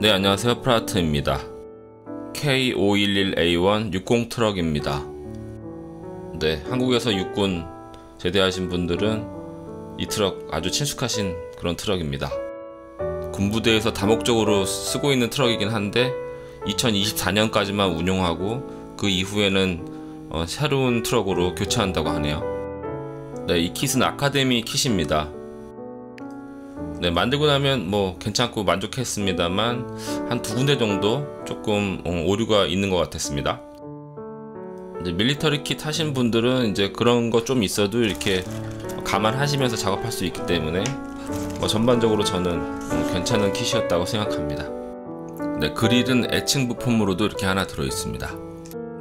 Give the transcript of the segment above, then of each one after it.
네, 안녕하세요. 프라트입니다. K511A1 60 트럭입니다. 네, 한국에서 육군 제대하신 분들은 이 트럭 아주 친숙하신 그런 트럭입니다. 군부대에서 다목적으로 쓰고 있는 트럭이긴 한데 2024년까지만 운용하고 그 이후에는 새로운 트럭으로 교체한다고 하네요. 네, 이 킷은 아카데미 킷입니다. 네, 만들고 나면 뭐 괜찮고 만족했습니다만 한 두 군데 정도 조금 오류가 있는 것 같았습니다. 이제 밀리터리 킷 하신 분들은 이제 그런 거 좀 있어도 이렇게 감안하시면서 작업할 수 있기 때문에 전반적으로 저는 괜찮은 킷이었다고 생각합니다. 네, 그릴은 애칭 부품으로도 이렇게 하나 들어 있습니다.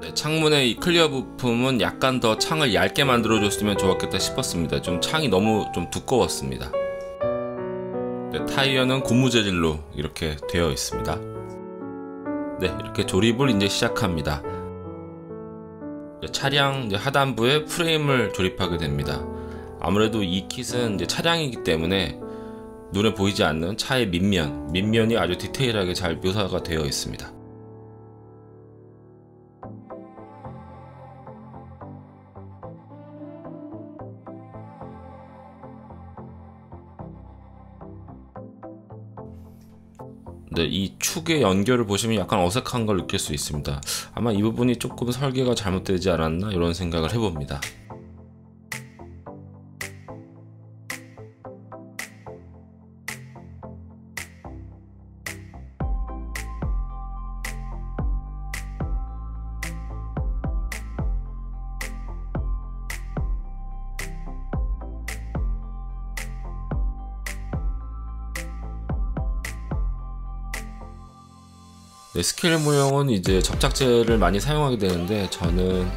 네, 창문의 이 클리어 부품은 약간 더 창을 얇게 만들어 줬으면 좋았겠다 싶었습니다. 좀 창이 너무 좀 두꺼웠습니다. 네, 타이어는 고무 재질로 이렇게 되어 있습니다. 네, 이렇게 조립을 이제 시작합니다. 차량 하단부에 프레임을 조립하게 됩니다. 아무래도 이 킷은 이제 차량이기 때문에 눈에 보이지 않는 차의 밑면이 아주 디테일하게 잘 묘사가 되어 있습니다. 네, 이 축의 연결을 보시면 약간 어색한 걸 느낄 수 있습니다. 아마 이 부분이 조금 설계가 잘못되지 않았나 이런 생각을 해봅니다. 네, 스케일 모형은 이제 접착제를 많이 사용하게 되는데 저는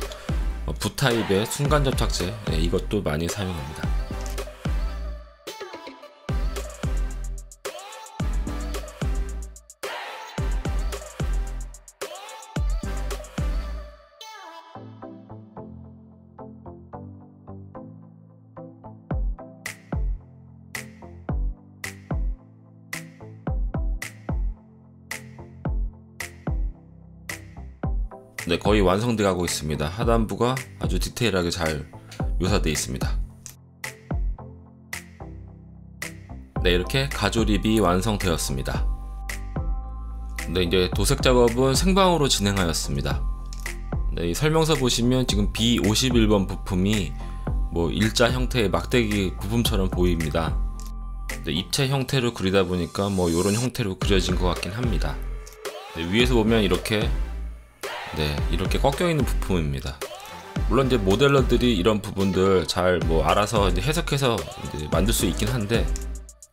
V타입의 순간 접착제, 네, 이것도 많이 사용합니다. 네, 거의 완성돼 가고 있습니다. 하단부가 아주 디테일하게 잘 묘사되어 있습니다. 네, 이렇게 가조립이 완성되었습니다. 네, 이제 도색 작업은 생방으로 진행하였습니다. 네, 이 설명서 보시면 지금 B51번 부품이 뭐 일자 형태의 막대기 부품처럼 보입니다. 네, 입체 형태로 그리다 보니까 뭐 이런 형태로 그려진 것 같긴 합니다. 네, 위에서 보면 이렇게 꺾여 있는 부품입니다. 물론 이제 모델러들이 이런 부분들 잘 알아서 이제 해석해서 이제 만들 수 있긴 한데,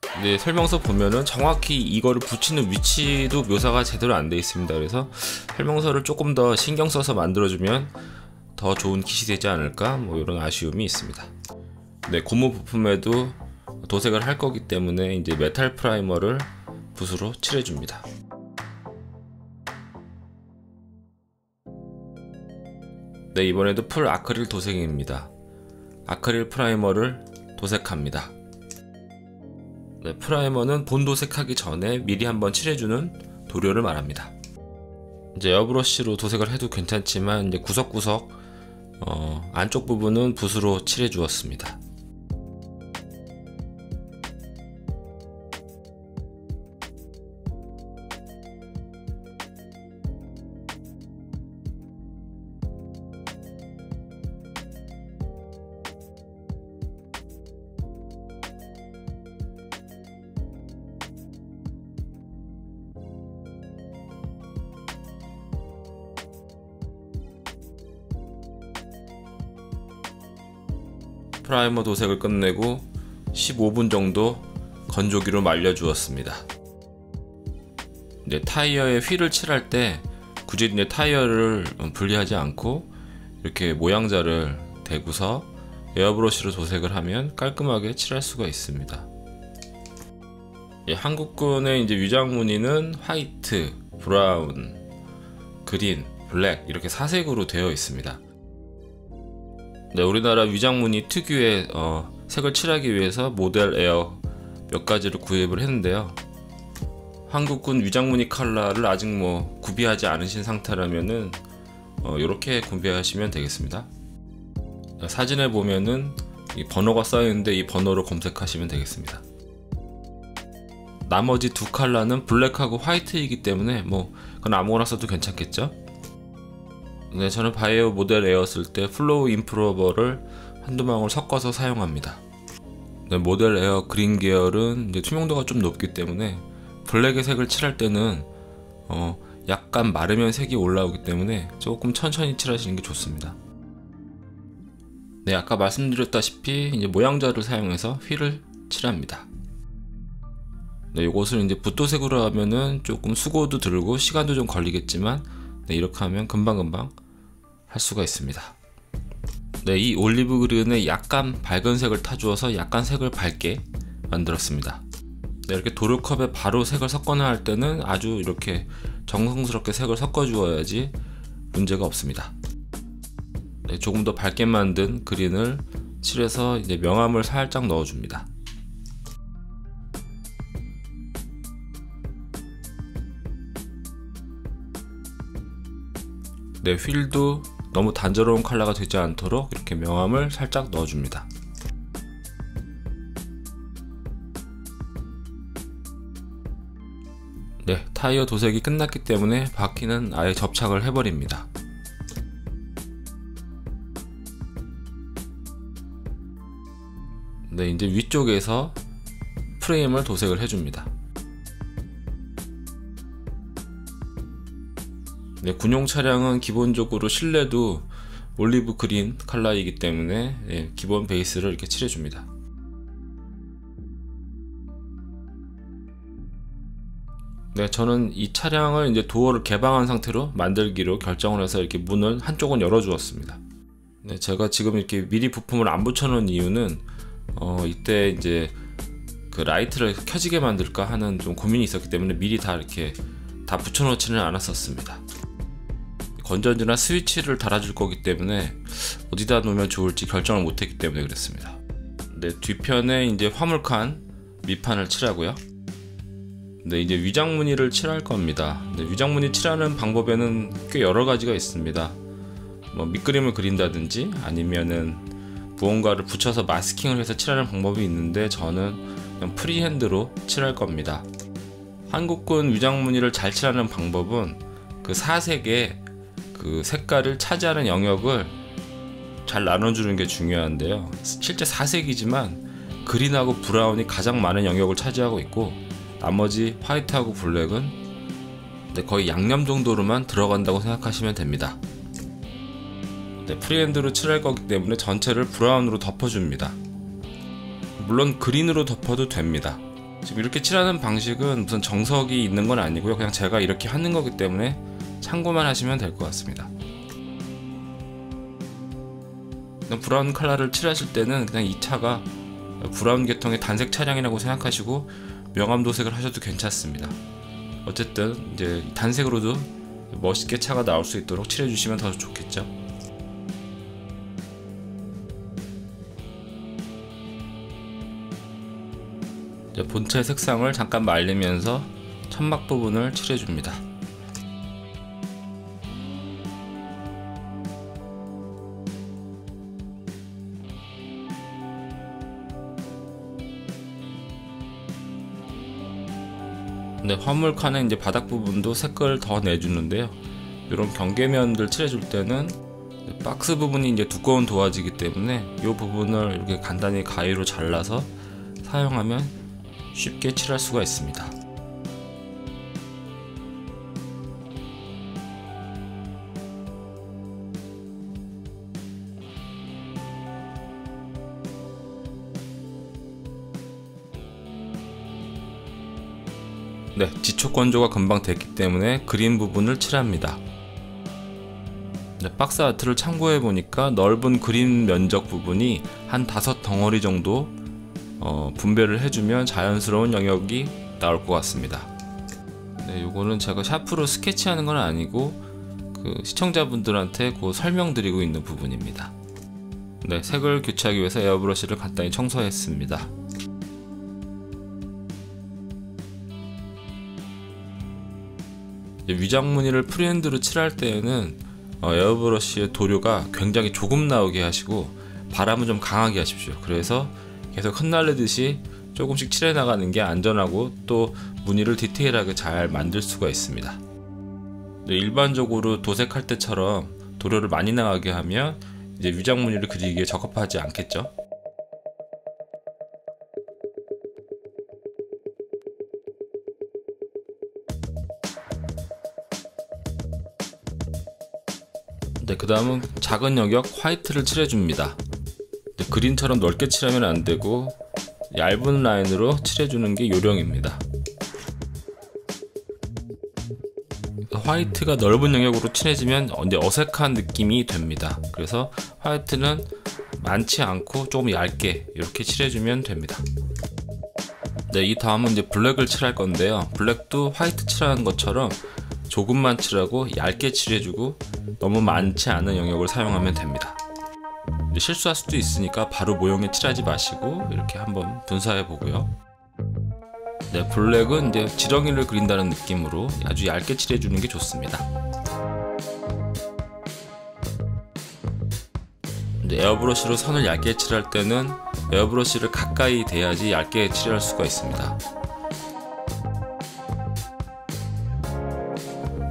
근데 설명서 보면은 정확히 이거를 붙이는 위치도 묘사가 제대로 안 돼 있습니다. 그래서 설명서를 조금 더 신경 써서 만들어주면 더 좋은 킷이 되지 않을까, 이런 아쉬움이 있습니다. 네, 고무 부품에도 도색을 할 거기 때문에 이제 메탈 프라이머를 붓으로 칠해줍니다. 네, 이번에도 풀 아크릴 도색입니다. 아크릴 프라이머를 도색합니다. 네, 프라이머는 본 도색하기 전에 미리 한번 칠해주는 도료를 말합니다. 이제 에어브러쉬로 도색을 해도 괜찮지만 이제 구석구석 안쪽 부분은 붓으로 칠해 주었습니다. 프라이머 도색을 끝내고 15분 정도 건조기로 말려 주었습니다. 타이어에 휠을 칠할 때 굳이 타이어를 분리하지 않고 이렇게 모양자를 대고서 에어브러쉬로 도색을 하면 깔끔하게 칠할 수가 있습니다. 한국군의 이제 위장 무늬는 화이트, 브라운, 그린, 블랙 이렇게 4색으로 되어 있습니다. 네, 우리나라 위장무늬 특유의 색을 칠하기 위해서 모델 에어 몇 가지를 구입을 했는데요. 한국군 위장무늬 칼라를 아직 구비하지 않으신 상태라면은 이렇게 구비하시면 되겠습니다. 사진에 보면은 이 번호가 쌓여 있는데 이 번호로 검색하시면 되겠습니다. 나머지 두 칼라는 블랙하고 화이트이기 때문에 그건 아무거나 써도 괜찮겠죠? 네, 저는 바이오 모델 에어 쓸 때 플로우 임프로버를 한두 방울 섞어서 사용합니다. 네, 모델 에어 그린 계열은 이제 투명도가 좀 높기 때문에 블랙의 색을 칠할 때는 약간 마르면 색이 올라오기 때문에 조금 천천히 칠하시는 게 좋습니다. 네, 아까 말씀드렸다시피 이제 모양자를 사용해서 휠을 칠합니다. 네, 이것을 이제 붓도색으로 하면은 조금 수고도 들고 시간도 좀 걸리겠지만, 네, 이렇게 하면 금방금방 할 수가 있습니다. 네, 이 올리브 그린에 약간 밝은 색을 타주어서 약간 색을 밝게 만들었습니다. 네, 이렇게 도료컵에 바로 색을 섞거나 할 때는 아주 이렇게 정성스럽게 색을 섞어 주어야지 문제가 없습니다. 네, 조금 더 밝게 만든 그린을 칠해서 이제 명암을 살짝 넣어줍니다. 네, 휠도 너무 단조로운 컬러가 되지 않도록 이렇게 명암을 살짝 넣어줍니다. 네, 타이어 도색이 끝났기 때문에 바퀴는 아예 접착을 해버립니다. 네, 이제 위쪽에서 프레임을 도색을 해줍니다. 네, 군용 차량은 기본적으로 실내도 올리브 그린 컬러이기 때문에 기본 베이스를 이렇게 칠해줍니다. 네, 저는 이 차량을 이제 도어를 개방한 상태로 만들기로 결정을 해서 이렇게 문을 한쪽은 열어 주었습니다. 네, 제가 지금 이렇게 미리 부품을 안 붙여 놓은 이유는 이때 이제 그 라이트를 켜지게 만들까 하는 좀 고민이 있었기 때문에 미리 다 이렇게 다 붙여 놓지는 않았었습니다. 건전지나 스위치를 달아줄 거기 때문에 어디다 놓으면 좋을지 결정을 못했기 때문에 그랬습니다. 네, 뒤편에 이제 화물칸 밑판을 칠하고요. 네, 이제 위장무늬를 칠할 겁니다. 네, 위장무늬 칠하는 방법에는 꽤 여러 가지가 있습니다. 밑그림을 그린다든지 아니면은 무언가를 붙여서 마스킹을 해서 칠하는 방법이 있는데 저는 그냥 프리핸드로 칠할 겁니다. 한국군 위장무늬를 잘 칠하는 방법은 그 사색의 그 색깔을 차지하는 영역을 잘 나눠주는 게 중요한데요. 실제 사색이지만 그린하고 브라운이 가장 많은 영역을 차지하고 있고 나머지 화이트하고 블랙은 거의 양념 정도로만 들어간다고 생각하시면 됩니다. 네, 프리핸드로 칠할 거기 때문에 전체를 브라운으로 덮어줍니다. 물론 그린으로 덮어도 됩니다. 지금 이렇게 칠하는 방식은 무슨 정석이 있는 건 아니고요. 그냥 제가 이렇게 하는 거기 때문에 참고만 하시면 될 것 같습니다. 브라운 컬러를 칠하실 때는 그냥 이 차가 브라운 계통의 단색 차량이라고 생각하시고 명암 도색을 하셔도 괜찮습니다. 어쨌든 이제 단색으로도 멋있게 차가 나올 수 있도록 칠해 주시면 더 좋겠죠. 이제 본체 색상을 잠깐 말리면서 천막 부분을 칠해 줍니다. 네, 화물칸의 이제 바닥 부분도 색깔을 더 내주는데요. 이런 경계면들 칠해줄 때는 박스 부분이 이제 두꺼운 도화지이기 때문에 이 부분을 이렇게 간단히 가위로 잘라서 사용하면 쉽게 칠할 수가 있습니다. 네, 지촉 건조가 금방 됐기 때문에 그린 부분을 칠합니다. 네, 박스 아트를 참고해 보니까 넓은 그린 면적 부분이 한 5덩어리 정도 분배를 해주면 자연스러운 영역이 나올 것 같습니다. 네, 요거는 제가 샤프로 스케치하는 건 아니고 그 시청자분들한테 그 설명드리고 있는 부분입니다. 네, 색을 교체하기 위해서 에어브러쉬를 간단히 청소했습니다. 위장 무늬를 프리핸드로 칠할 때에는 에어브러쉬의 도료가 굉장히 조금 나오게 하시고 바람은 좀 강하게 하십시오. 그래서 계속 흩날리듯이 조금씩 칠해 나가는 게 안전하고 또 무늬를 디테일하게 잘 만들 수가 있습니다. 일반적으로 도색할 때처럼 도료를 많이 나가게 하면 이제 위장 무늬를 그리기에 적합하지 않겠죠. 그 다음은 작은 영역 화이트를 칠해줍니다. 그린처럼 넓게 칠하면 안되고 얇은 라인으로 칠해주는 게 요령입니다. 화이트가 넓은 영역으로 칠해지면 어색한 느낌이 됩니다. 그래서 화이트는 많지 않고 조금 얇게 이렇게 칠해주면 됩니다. 이 다음은 이제 블랙을 칠할 건데요. 블랙도 화이트 칠하는 것처럼 조금만 칠하고 얇게 칠해주고 너무 많지 않은 영역을 사용하면 됩니다. 실수할 수도 있으니까 바로 모형에 칠하지 마시고 이렇게 한번 분사해 보고요. 블랙은 이제 지렁이를 그린다는 느낌으로 아주 얇게 칠해주는 게 좋습니다. 에어브러쉬로 선을 얇게 칠할 때는 에어브러쉬를 가까이 대야지 얇게 칠할 수가 있습니다.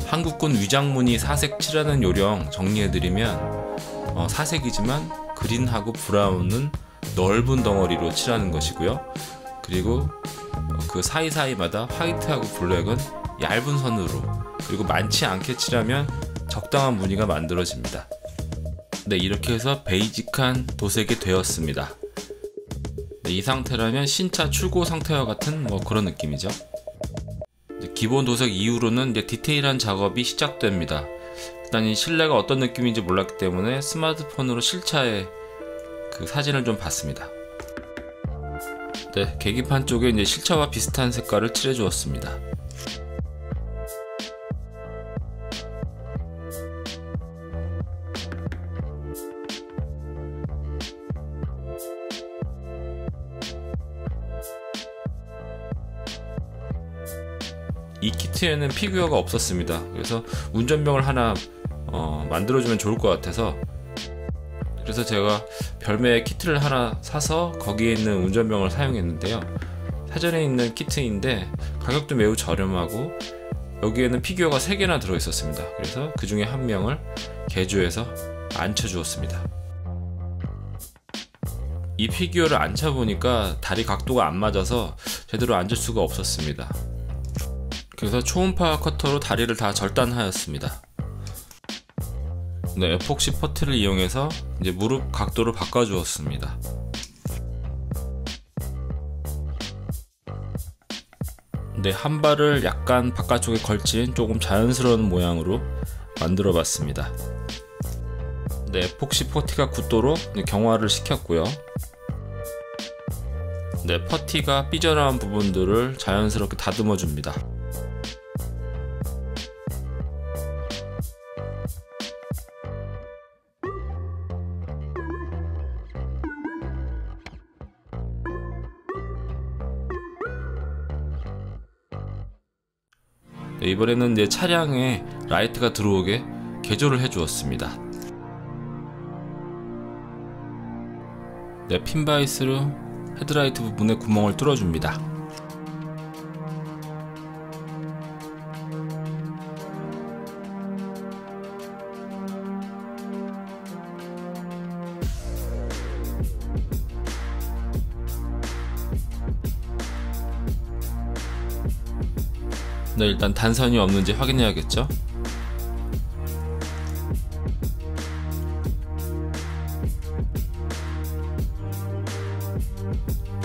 한국군 위장무늬 사색 칠하는 요령 정리해드리면 사색이지만 그린하고 브라운은 넓은 덩어리로 칠하는 것이고요. 그리고 그 사이사이마다 화이트하고 블랙은 얇은 선으로, 그리고 많지 않게 칠하면 적당한 무늬가 만들어집니다. 이렇게 해서 베이직한 도색이 되었습니다. 이 상태라면 신차 출고 상태와 같은 그런 느낌이죠. 기본 도색 이후로는 이제 디테일한 작업이 시작됩니다. 일단 이 실내가 어떤 느낌인지 몰랐기 때문에 스마트폰으로 실차의 그 사진을 좀 봤습니다. 계기판 쪽에 이제 실차와 비슷한 색깔을 칠해 주었습니다. 이 키트에는 피규어가 없었습니다. 그래서 운전병을 하나 만들어주면 좋을 것 같아서, 그래서 제가 별매의 키트를 하나 사서 거기에 있는 운전병을 사용했는데요. 사전에 있는 키트인데 가격도 매우 저렴하고 여기에는 피규어가 3개나 들어있었습니다. 그래서 그 중에 한 명을 개조해서 앉혀주었습니다. 이 피규어를 앉혀보니까 다리 각도가 안 맞아서 제대로 앉을 수가 없었습니다. 그래서 초음파 커터로 다리를 다 절단하였습니다. 에폭시 퍼트를 이용해서 이제 무릎 각도를 바꿔주었습니다. 한 발을 약간 바깥쪽에 걸친 조금 자연스러운 모양으로 만들어 봤습니다. 에폭시 퍼티가 굳도록 경화를 시켰고요. 퍼티가 삐져나온 부분들을 자연스럽게 다듬어 줍니다. 이번에는 이제 차량에 라이트가 들어오게 개조를 해 주었습니다. 핀바이스로 헤드라이트 부분에 구멍을 뚫어 줍니다. 일단 단선이 없는지 확인해야겠죠.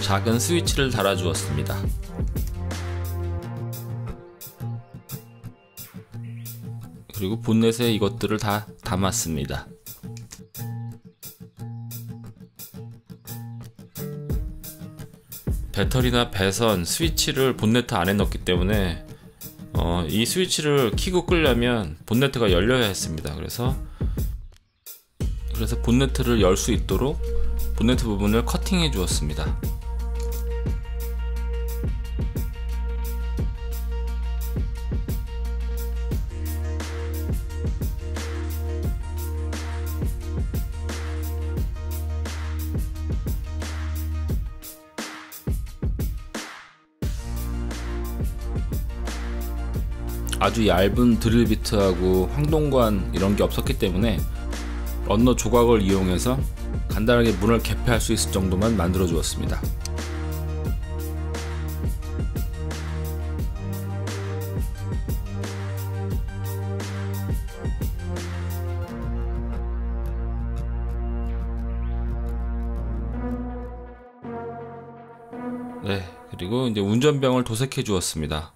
작은 스위치를 달아주었습니다. 그리고 본넷에 이것들을 다 담았습니다. 배터리나 배선, 스위치를 본네트 안에 넣었기 때문에 이 스위치를 켜고 끄려면 본네트가 열려야 했습니다. 그래서 본네트를 열 수 있도록 본네트 부분을 커팅해 주었습니다. 아주 얇은 드릴 비트하고 황동관 이런 게 없었기 때문에 런너 조각을 이용해서 간단하게 문을 개폐할 수 있을 정도만 만들어 주었습니다. 네, 그리고 이제 운전병을 도색해 주었습니다.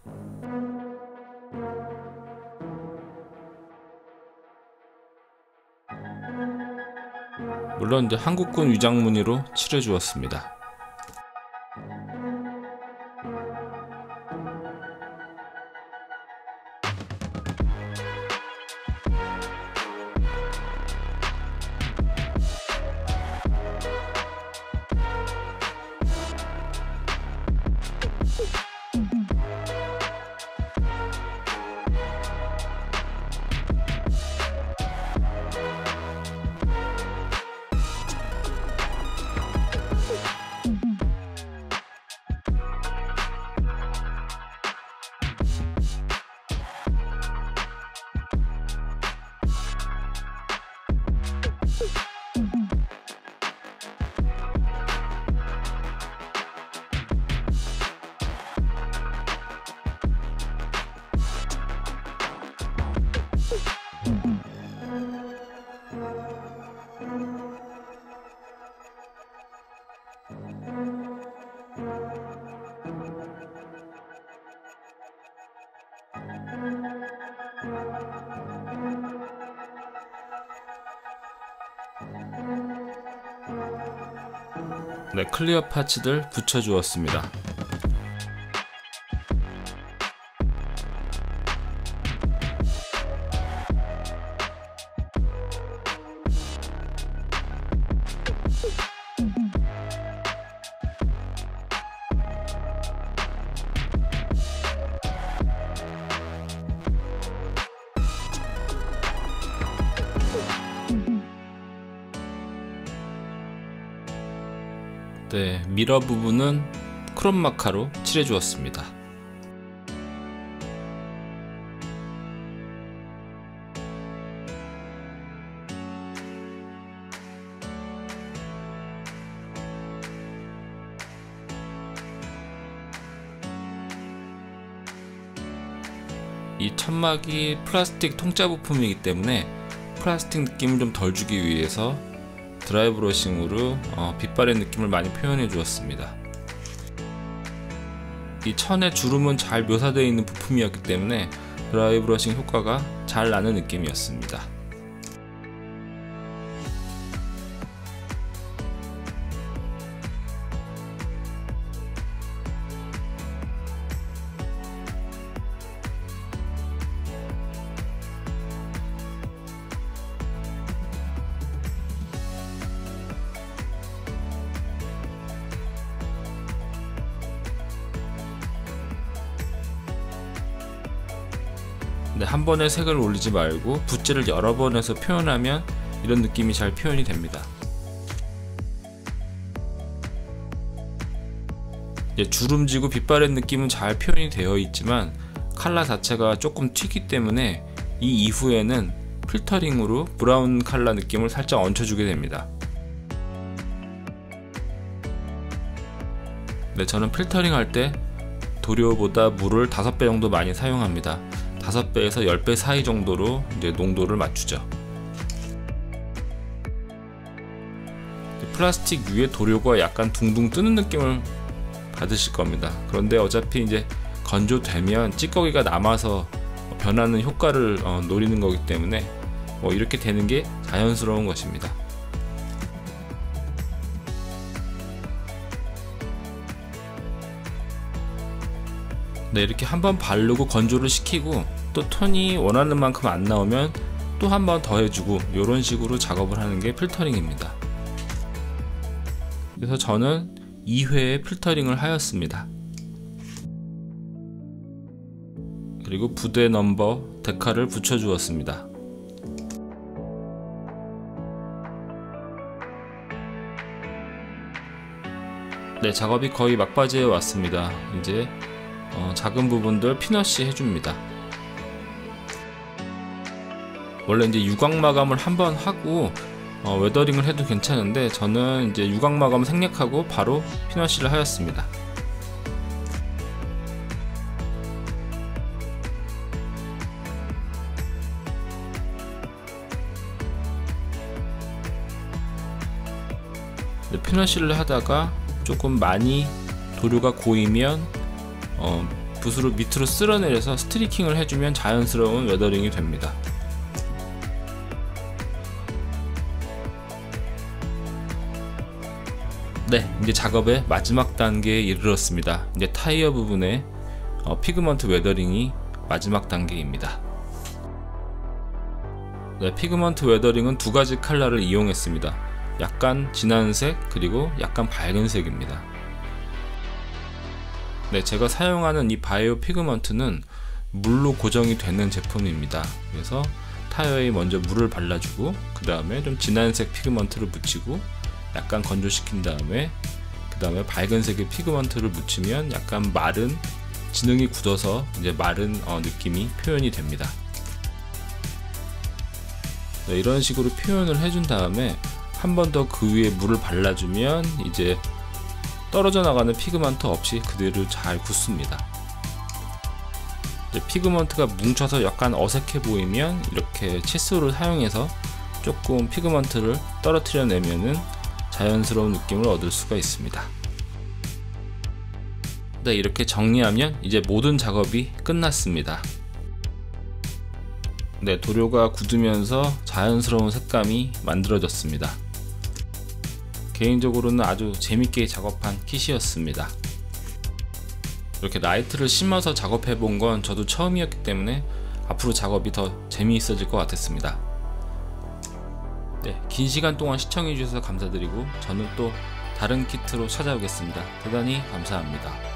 물론 이제 한국군 위장 무늬로 칠해 주었습니다. 네, 클리어 파츠들 붙여 주었습니다. 네, 미러 부분은 크롬마카로 칠해 주었습니다. 이 천막이 플라스틱 통짜 부품이기 때문에 플라스틱 느낌을 좀 덜 주기 위해서 드라이 브러싱으로 빛바랜 느낌을 많이 표현해 주었습니다. 이 천의 주름은 잘 묘사되어 있는 부품이었기 때문에 드라이 브러싱 효과가 잘 나는 느낌이었습니다. 네, 한 번에 색을 올리지 말고 붓질을 여러 번 해서 표현하면 이런 느낌이 잘 표현이 됩니다. 주름지고 빛바랜 느낌은 잘 표현이 되어 있지만 컬러 자체가 조금 튀기 때문에 이 이후에는 필터링으로 브라운 컬러 느낌을 살짝 얹혀주게 됩니다. 네, 저는 필터링 할 때 도료보다 물을 5배 정도 많이 사용합니다. 5배에서 10배 사이 정도로 이제 농도를 맞추죠. 플라스틱 위에 도료가 약간 둥둥 뜨는 느낌을 받으실 겁니다. 그런데 어차피 이제 건조되면 찌꺼기가 남아서 변하는 효과를 노리는 거기 때문에 이렇게 되는 게 자연스러운 것입니다. 네, 이렇게 한번 바르고 건조를 시키고 또 톤이 원하는 만큼 안 나오면 또 한 번 더 해주고 이런 식으로 작업을 하는 게 필터링입니다. 그래서 저는 2회의 필터링을 하였습니다. 그리고 부대 넘버 데칼을 붙여 주었습니다. 네, 작업이 거의 막바지에 왔습니다. 이제 작은 부분들 피너시 해줍니다. 원래 이제 유광 마감을 한번 하고 웨더링을 해도 괜찮은데 저는 이제 유광 마감 생략하고 바로 피너시를 하였습니다. 피너시를 하다가 조금 많이 도료가 고이면 붓으로 밑으로 쓸어내려서 스트리킹을 해주면 자연스러운 웨더링이 됩니다. 네, 이제 작업의 마지막 단계에 이르렀습니다. 이제 타이어 부분에 피그먼트 웨더링이 마지막 단계입니다. 네, 피그먼트 웨더링은 두 가지 컬러를 이용했습니다. 약간 진한 색 그리고 약간 밝은 색입니다. 네, 제가 사용하는 이 바이오 피그먼트는 물로 고정이 되는 제품입니다. 그래서 타이어에 먼저 물을 발라주고 그 다음에 좀 진한 색 피그먼트를 묻히고 약간 건조시킨 다음에 그 다음에 밝은 색의 피그먼트를 묻히면 약간 마른, 지능이 굳어서 이제 마른 느낌이 표현이 됩니다. 네, 이런 식으로 표현을 해준 다음에 한 번 더 그 위에 물을 발라주면 이제 떨어져 나가는 피그먼트 없이 그대로 잘 굳습니다. 피그먼트가 뭉쳐서 약간 어색해 보이면 이렇게 칫솔을 사용해서 조금 피그먼트를 떨어뜨려 내면은 자연스러운 느낌을 얻을 수가 있습니다. 네, 이렇게 정리하면 이제 모든 작업이 끝났습니다. 네, 도료가 굳으면서 자연스러운 색감이 만들어졌습니다. 개인적으로는 아주 재밌게 작업한 킷이었습니다. 이렇게 라이트를 심어서 작업해 본 건 저도 처음이었기 때문에 앞으로 작업이 더 재미있어질 것 같았습니다. 네, 긴 시간 동안 시청해 주셔서 감사드리고 저는 또 다른 키트로 찾아오겠습니다. 대단히 감사합니다.